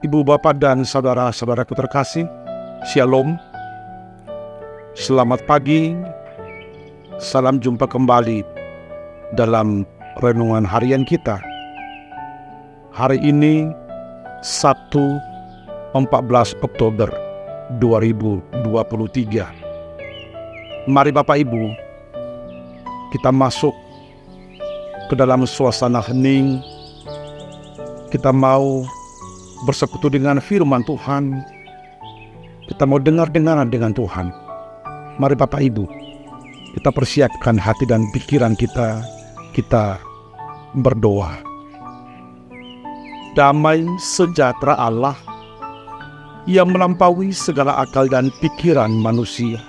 Ibu, Bapak, dan saudara-saudaraku terkasih, Shalom. Selamat pagi. Salam jumpa kembali dalam renungan harian kita. Hari ini Sabtu 14 Oktober 2023. Mari Bapak Ibu, kita masuk ke dalam suasana hening. Kita mau bersekutu dengan firman Tuhan. Kita mau dengar-dengaran dengan Tuhan. Mari Bapak Ibu, kita persiapkan hati dan pikiran kita. Kita berdoa. Damai sejahtera Allah yang melampaui segala akal dan pikiran manusia,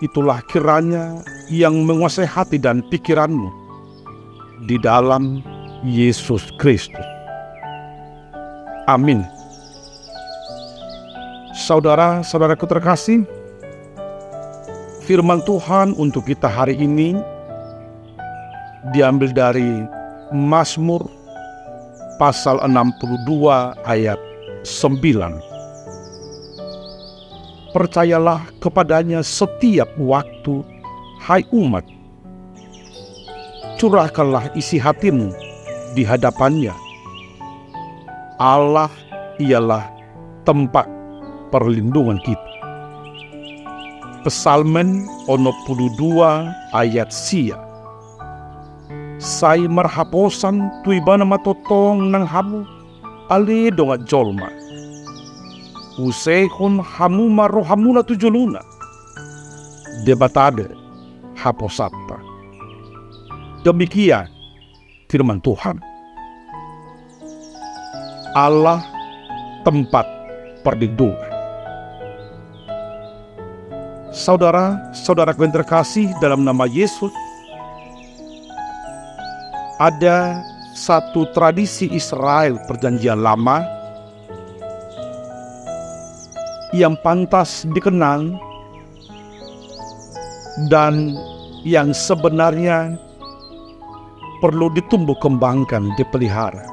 itulah kiranya yang menguasai hati dan pikiranmu di dalam Yesus Kristus. Amin. Saudara-saudaraku terkasih, firman Tuhan untuk kita hari ini diambil dari Mazmur pasal 62 ayat 9. Percayalah kepadanya setiap waktu, hai umat. Curahkanlah isi hatimu di hadapannya. Allah ialah tempat perlindungan kita. Psalmen 62 ayat sia. Sai marhaposan tuibana matotong nang hamu ale donga jolma. Usehon hamu marohamuna tujuluna. Debatade haposata. Demikian firman Tuhan. Allah tempat perlindungan. Saudara-saudaraku yang terkasih dalam nama Yesus, ada satu tradisi Israel perjanjian lama yang pantas dikenang dan yang sebenarnya perlu ditumbuh kembangkan, dipelihara.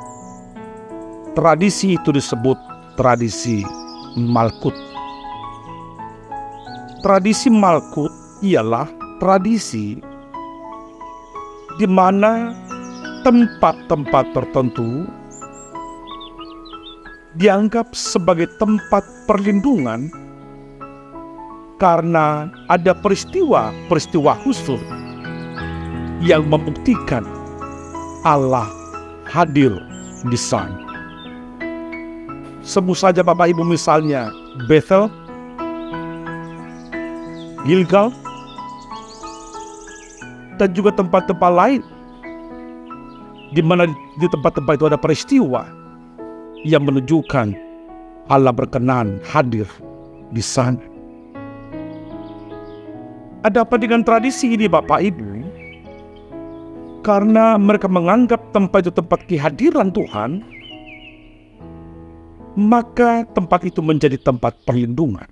Tradisi itu disebut tradisi Malkut. Tradisi Malkut ialah tradisi di mana tempat-tempat tertentu dianggap sebagai tempat perlindungan karena ada peristiwa khusus yang membuktikan Allah hadir di sana. Sebut saja Bapak Ibu misalnya Bethel, Gilgal, dan juga tempat-tempat lain di mana di tempat-tempat itu ada peristiwa yang menunjukkan Allah berkenan hadir di sana. Ada apa dengan tradisi ini Bapak Ibu? Karena mereka menganggap tempat itu tempat kehadiran Tuhan, maka tempat itu menjadi tempat perlindungan.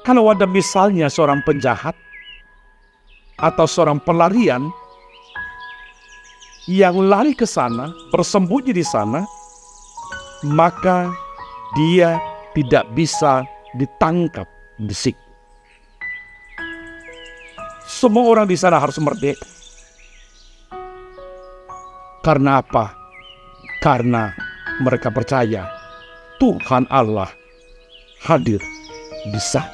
Kalau ada misalnya seorang penjahat atau seorang pelarian yang lari ke sana, bersembunyi di sana, maka dia tidak bisa ditangkap di situ. Semua orang di sana harus merdeka. Karena apa? Karena mereka percaya Tuhan Allah hadir di sana.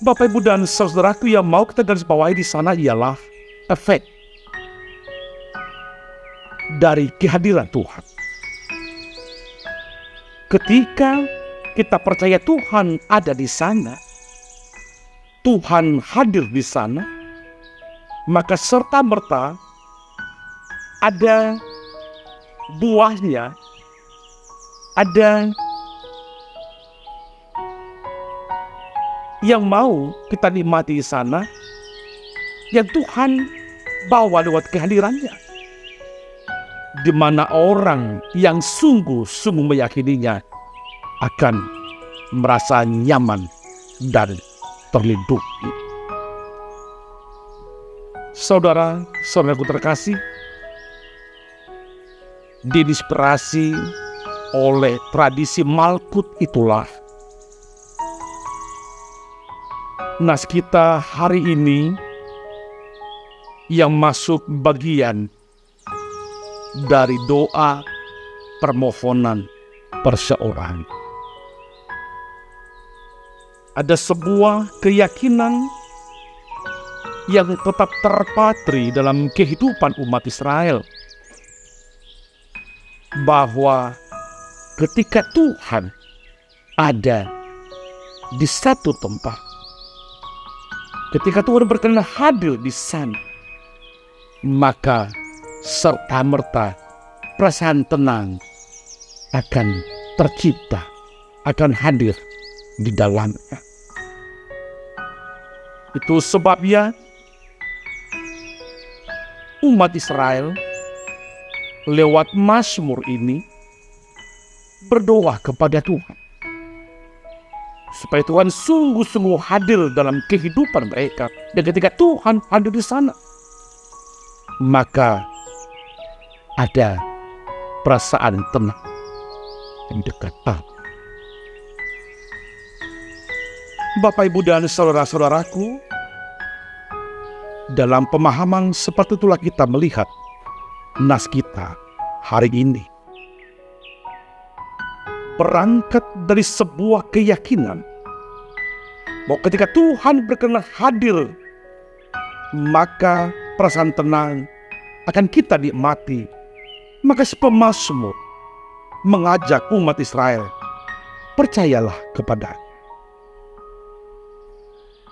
Bapak, Ibu, dan saudaraku, yang mau kita garis bawahi di sana ialah efek dari kehadiran Tuhan. Ketika kita percaya Tuhan ada di sana, Tuhan hadir di sana, maka serta-merta ada buahnya, ada yang mau kita nikmati di sana, yang Tuhan bawa lewat kehadirannya, di mana orang yang sungguh-sungguh meyakininya akan merasa nyaman dan terlindungi. Saudara-saudaraku terkasih, diinspirasi oleh tradisi Malkut itulah nas kita hari ini yang masuk bagian dari doa permohonan perseorangan. Ada sebuah keyakinan yang tetap terpatri dalam kehidupan umat Israel, bahwa ketika Tuhan ada di satu tempat, ketika Tuhan berkenan hadir di sana, maka serta-merta perasaan tenang akan tercipta, akan hadir di dalamnya. Itu sebabnya umat Israel lewat Mazmur ini berdoa kepada Tuhan supaya Tuhan sungguh-sungguh hadir dalam kehidupan mereka. Dan ketika Tuhan hadir di sana, maka ada perasaan tenang yang dekat Allah. Bapak, Ibu, dan saudara-saudaraku, dalam pemahaman seperti itulah kita melihat nas kita hari ini. Berangkat dari sebuah keyakinan bahwa ketika Tuhan berkenan hadir, maka perasaan tenang akan kita nikmati. Maka si pemazmur mengajak umat Israel, percayalah kepada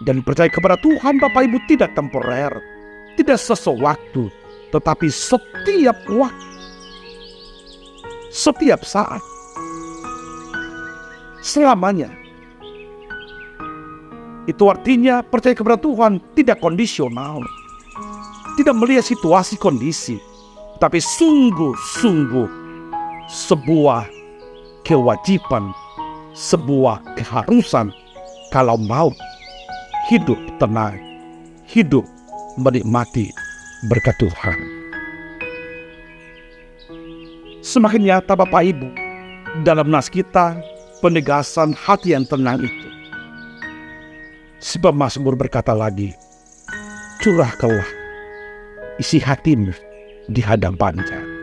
dan percaya kepada Tuhan, Bapak Ibu, tidak temporer, tidak sesewaktu, tetapi setiap waktu, setiap saat, selamanya. Itu artinya percaya kepada Tuhan tidak kondisional, tidak melihat situasi kondisi, tapi sungguh-sungguh sebuah kewajiban, sebuah keharusan kalau mau hidup tenang, hidup menikmati berkat Tuhan. Semakin nyata, Bapak Ibu, dalam nas kita penegasan hati yang tenang itu. Si pemazmur berkata lagi, curahkanlah isi hatimu di hadapannya.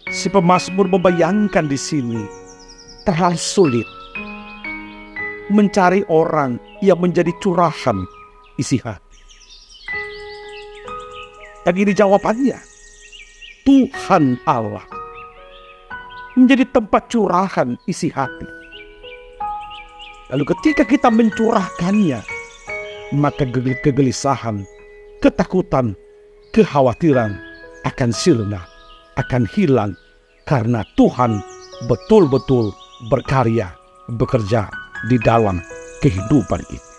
Si pemazmur membayangkan di sini terlalu sulit mencari orang yang menjadi curahan isi hati. Dan ini jawabannya, Tuhan Allah menjadi tempat curahan isi hati. Lalu ketika kita mencurahkannya, maka kegelisahan, ketakutan, kekhawatiran akan sirna, akan hilang, karena Tuhan betul-betul berkarya, bekerja di dalam kehidupan kita.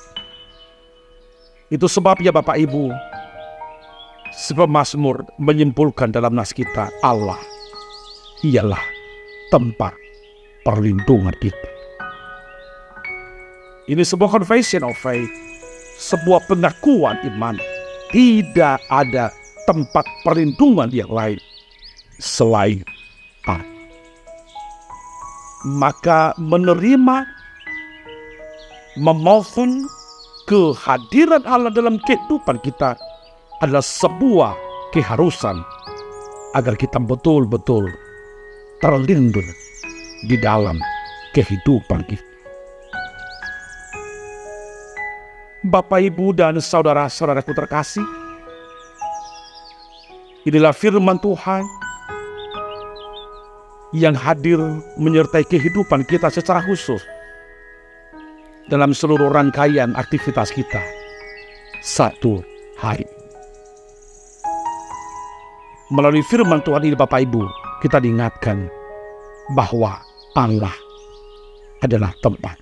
Itu sebabnya, Bapak Ibu, si pemazmur menyimpulkan dalam nas kita, Allah ialah tempat perlindungan kita. Ini sebuah confession of faith, sebuah pengakuan iman. Tidak ada tempat perlindungan yang lain selain Allah. Maka menerima, memohon kehadiran Allah dalam kehidupan kita adalah sebuah keharusan agar kita betul-betul terlindung di dalam kehidupan kita. Bapak, Ibu, dan saudara-saudaraku terkasih, inilah firman Tuhan yang hadir menyertai kehidupan kita secara khusus dalam seluruh rangkaian aktivitas kita satu hari. Melalui firman Tuhan ini, Bapak Ibu, kita diingatkan bahwa Allah adalah tempat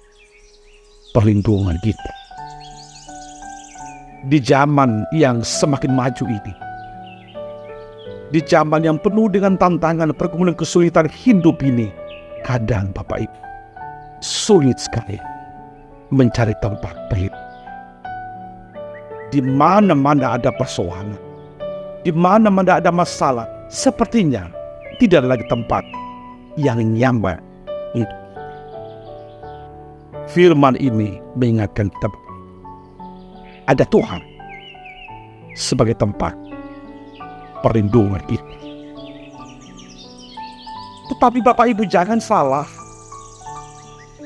perlindungan kita. Di zaman yang semakin maju ini, di zaman yang penuh dengan tantangan, pergumulan, kesulitan hidup ini, kadang, Bapak Ibu, sulit sekali mencari tempat perlindungan. Di mana-mana ada persoalan, di mana tidak ada masalah, sepertinya tidak ada lagi tempat yang nyaman. Firman ini mengingatkan kita ada Tuhan sebagai tempat perlindungan kita. Tetapi Bapak Ibu jangan salah,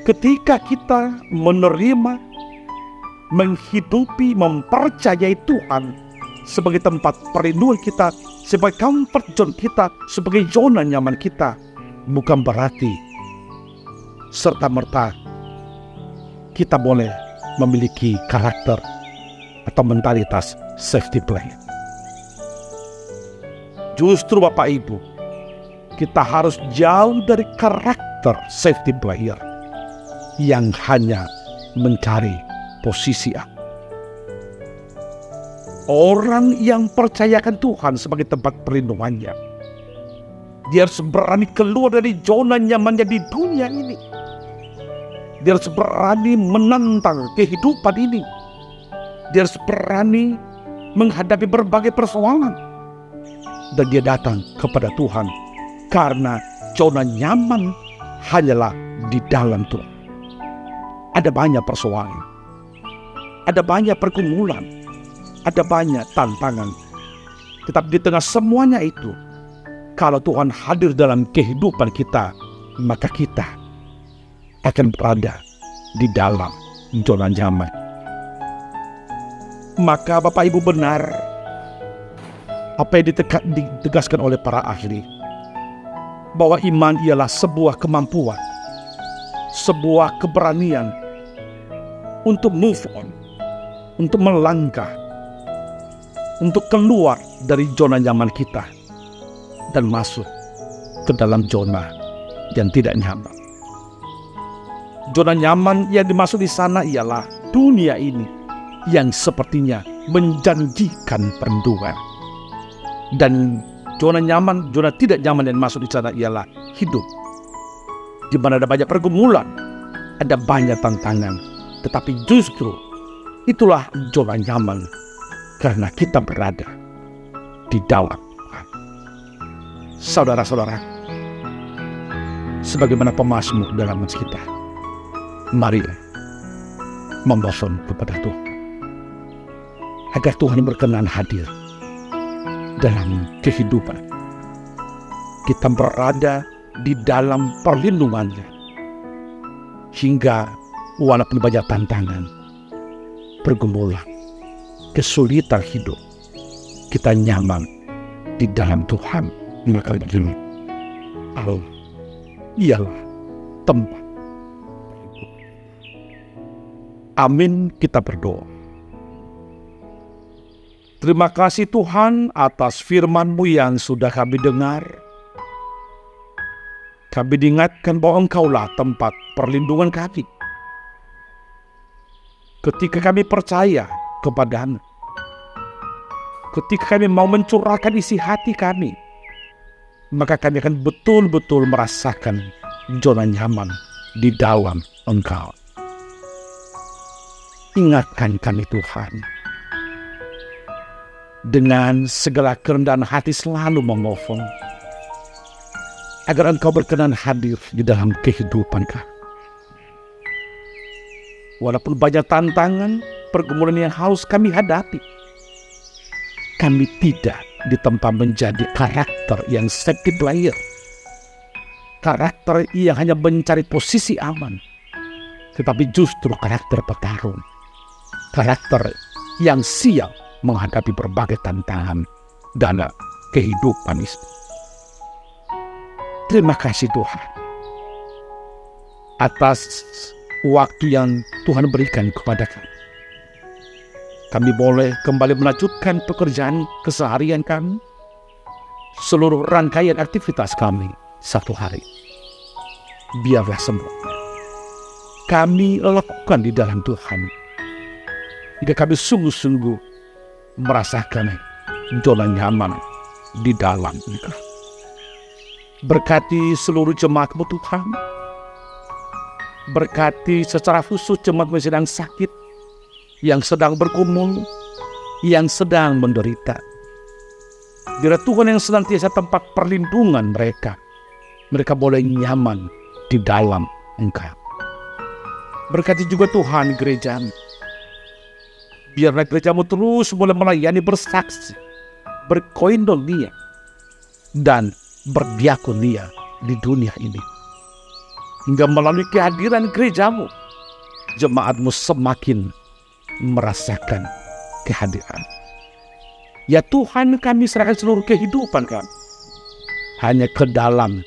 ketika kita menerima, menghidupi, mempercayai Tuhan sebagai tempat perlindungan kita, sebagai comfort zone kita, sebagai zona nyaman kita, bukan berarti serta-merta kita boleh memiliki karakter atau mentalitas safety player. Justru Bapak Ibu, kita harus jauh dari karakter safety player yang hanya mencari posisi aman. Orang yang percayakan Tuhan sebagai tempat perlindungannya, dia harus berani keluar dari zona nyamannya di dunia ini. Dia harus berani menantang kehidupan ini. Dia harus berani menghadapi berbagai persoalan. Dan dia datang kepada Tuhan karena zona nyaman hanyalah di dalam Tuhan. Ada banyak persoalan, ada banyak pergumulan, ada banyak tantangan. Tetapi di tengah semuanya itu, kalau Tuhan hadir dalam kehidupan kita, maka kita akan berada di dalam zona nyaman. Maka Bapak Ibu benar apa yang ditegaskan oleh para ahli, bahwa iman ialah sebuah kemampuan, sebuah keberanian untuk move on, untuk melangkah, untuk keluar dari zona nyaman kita dan masuk ke dalam zona yang tidak nyaman. Zona nyaman yang dimaksud di sana ialah dunia ini yang sepertinya menjanjikan perlindungan. Dan zona nyaman, zona tidak nyaman yang dimaksud di sana ialah hidup di mana ada banyak pergumulan, ada banyak tantangan. Tetapi justru itulah zona nyaman karena kita berada di dalam Tuhan. Saudara-saudara, sebagaimana pemazmur dalam kita, mari memohon kepada Tuhan agar Tuhan berkenan hadir dalam kehidupan kita, berada di dalam perlindungannya, hingga walaupun banyak tantangan, pergumulan, kesulitan hidup, kita nyaman di dalam Tuhan. Maka Allah ialah tempat. Amin, kita berdoa. Terima kasih Tuhan atas firman-Mu yang sudah kami dengar. Kami diingatkan bahwa Engkaulah tempat perlindungan kami. Ketika kami percaya kepada-Mu, ketika kami mau mencurahkan isi hati kami, maka kami akan betul-betul merasakan zona nyaman di dalam Engkau. Ingatkan kami Tuhan, dengan segala kerendahan hati selalu memohon agar Engkau berkenan hadir di dalam kehidupan kami. Walaupun banyak tantangan, pergumulan yang harus kami hadapi, kami tidak ditempa menjadi karakter yang safety player, karakter yang hanya mencari posisi aman, tetapi justru karakter petarung, karakter yang siap menghadapi berbagai tantangan dalam kehidupan ini. Terima kasih Tuhan atas waktu yang Tuhan berikan kepada kami. Kami boleh kembali melanjutkan pekerjaan keseharian kami, seluruh rangkaian aktivitas kami satu hari. Biarlah semua kami lakukan di dalam Tuhan, jika kami sungguh-sungguh merasakan zona nyaman di dalam Engkau. Berkati seluruh jemaat-Mu Tuhan. Berkati secara khusus jemaat-Mu yang sedang sakit, yang sedang bergumul, yang sedang menderita. Biar Tuhan yang senantiasa tempat perlindungan mereka. Mereka boleh nyaman di dalam Engkau. Berkati juga Tuhan gerejamu. Biarlah gerejamu terus boleh melayani, bersaksi, berkoinonia, dan berdiakonia di dunia ini. Hingga melalui kehadiran gerejamu, jemaatmu semakin merasakan kehadiran. Ya Tuhan, kami serahkan seluruh kehidupan kami hanya ke dalam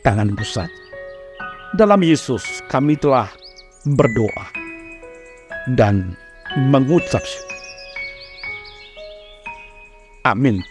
tangan-Mu saja. Dalam Yesus kami telah berdoa dan mengucap syukur. Amin.